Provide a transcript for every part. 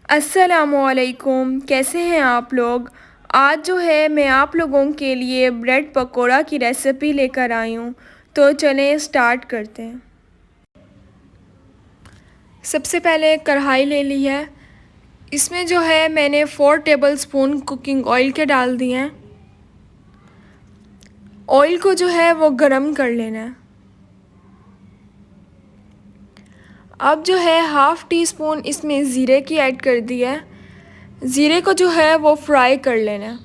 अस्सलामुअलैकुम, कैसे हैं आप लोग। आज जो है मैं आप लोगों के लिए ब्रेड पकोड़ा की रेसिपी लेकर आई हूँ। तो चलें स्टार्ट करते हैं। सबसे पहले कढ़ाई ले ली है। इसमें जो है मैंने 4 टेबलस्पून कुकिंग ऑयल के डाल दिए हैं। ऑयल को जो है वो गरम कर लेना है। अब जो है हाफ़ टी स्पून इसमें ज़ीरे की ऐड कर दी है। ज़ीरे को जो है वो फ्राई कर लेना है।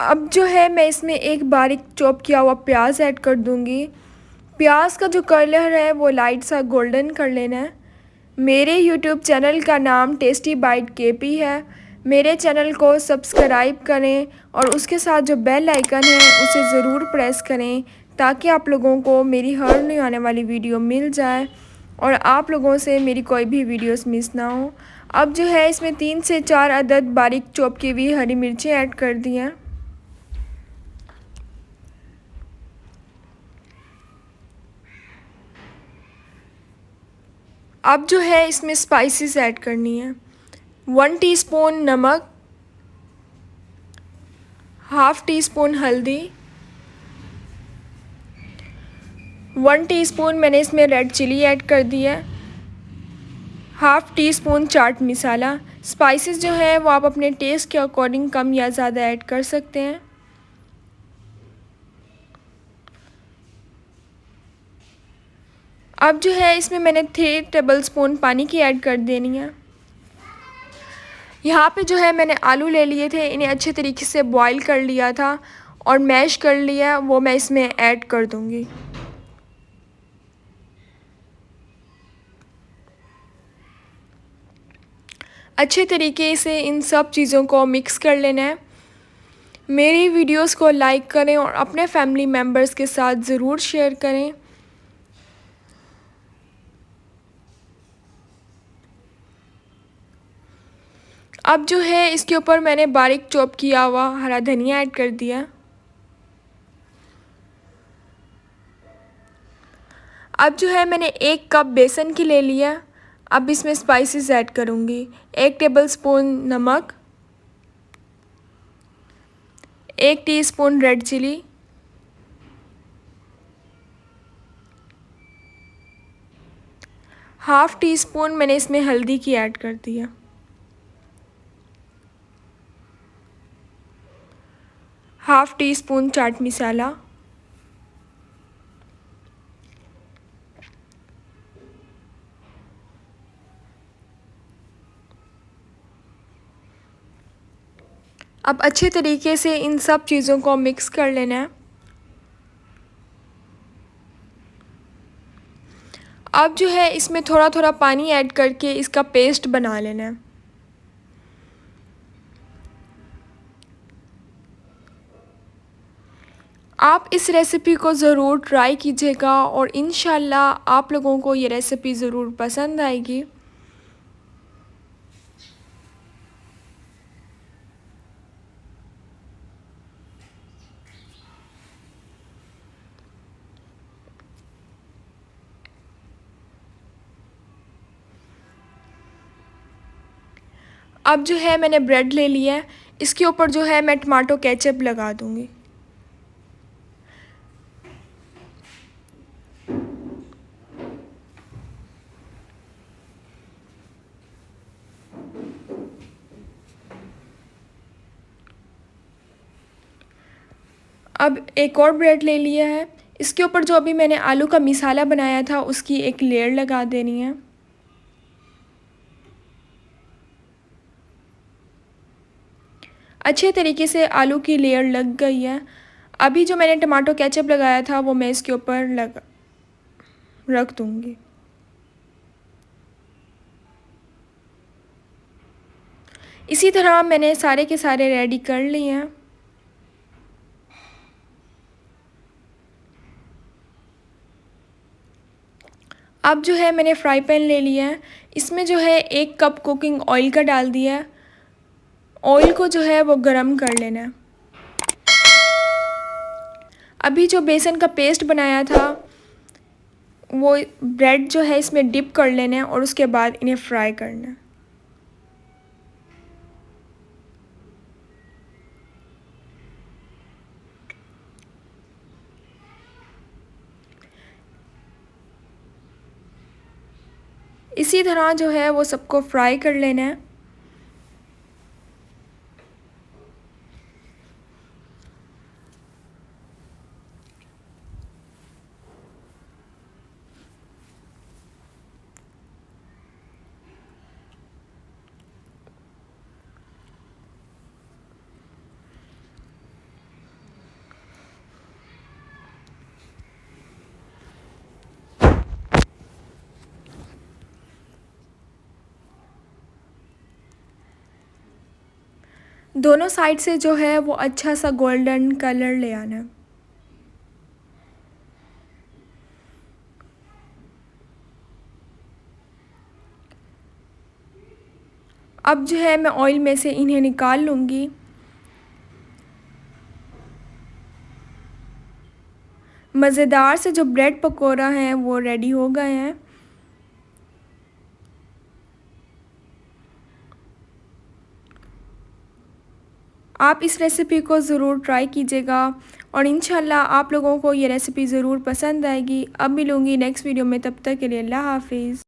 अब जो है मैं इसमें एक बारीक चॉप किया हुआ प्याज ऐड कर दूंगी। प्याज का जो कलर है वो लाइट सा गोल्डन कर लेना है। मेरे यूट्यूब चैनल का नाम टेस्टी बाइट केपी है। मेरे चैनल को सब्सक्राइब करें और उसके साथ जो बेल आइकन है उसे ज़रूर प्रेस करें ताकि आप लोगों को मेरी हर नई आने वाली वीडियो मिल जाए और आप लोगों से मेरी कोई भी वीडियोस मिस ना हो। अब जो है इसमें 3 से 4 अदद बारीक चॉप की हुई हरी मिर्चें ऐड कर दी हैं। अब जो है इसमें स्पाइसेस ऐड करनी है। 1 टीस्पून नमक, हाफ़ टी स्पून हल्दी, 1 टीस्पून मैंने इसमें रेड चिली ऐड कर दी है, हाफ़ टी स्पून चाट मसाला। स्पाइसेस जो है वो आप अपने टेस्ट के अकॉर्डिंग कम या ज़्यादा ऐड कर सकते हैं। अब जो है इसमें मैंने 3 टेबलस्पून पानी की ऐड कर देनी है। यहाँ पे जो है मैंने आलू ले लिए थे, इन्हें अच्छे तरीके से बॉईल कर लिया था और मैश कर लिया, वो मैं इसमें ऐड कर दूँगी। अच्छे तरीके से इन सब चीज़ों को मिक्स कर लेना है। मेरी वीडियोस को लाइक करें और अपने फैमिली मेम्बर्स के साथ ज़रूर शेयर करें। अब जो है इसके ऊपर मैंने बारीक चॉप किया हुआ हरा धनिया ऐड कर दिया। अब जो है मैंने 1 कप बेसन की ले लिया। अब इसमें स्पाइसेस ऐड करूँगी। 1 टेबलस्पून नमक, 1 teaspoon red chilli, half teaspoon मैंने इसमें हल्दी की ऐड कर दिया, half teaspoon chaat masala, अब अच्छे तरीके से इन सब चीज़ों को मिक्स कर लेना है। अब जो है इसमें थोड़ा थोड़ा पानी ऐड करके इसका पेस्ट बना लेना है। आप इस रेसिपी को ज़रूर ट्राई कीजिएगा और इंशाल्लाह आप लोगों को ये रेसिपी ज़रूर पसंद आएगी। अब जो है मैंने ब्रेड ले लिया है, इसके ऊपर जो है मैं टमाटो केचप लगा दूँगी। अब एक और ब्रेड ले लिया है, इसके ऊपर जो अभी मैंने आलू का मसाला बनाया था उसकी एक लेयर लगा देनी है। अच्छे तरीके से आलू की लेयर लग गई है। अभी जो मैंने टमाटो केचप लगाया था वो मैं इसके ऊपर रख दूँगी। इसी तरह मैंने सारे के सारे रेडी कर लिए हैं। अब जो है मैंने फ्राई पैन ले लिया है, इसमें जो है 1 कप कुकिंग ऑयल का डाल दिया है। ऑयल को जो है वो गरम कर लेना है। अभी जो बेसन का पेस्ट बनाया था वो ब्रेड जो है इसमें डिप कर लेना है और उसके बाद इन्हें फ्राई करना है। इसी तरह जो है वो सबको फ्राई कर लेना है। दोनों साइड से जो है वो अच्छा सा गोल्डन कलर ले आना है। अब जो है मैं ऑयल में से इन्हें निकाल लूँगी। मज़ेदार से जो ब्रेड पकौड़ा हैं वो रेडी हो गए हैं। आप इस रेसिपी को ज़रूर ट्राई कीजिएगा और इंशाल्लाह आप लोगों को ये रेसिपी ज़रूर पसंद आएगी। अब मिलूँगी नेक्स्ट वीडियो में, तब तक के लिए अल्लाह हाफिज़।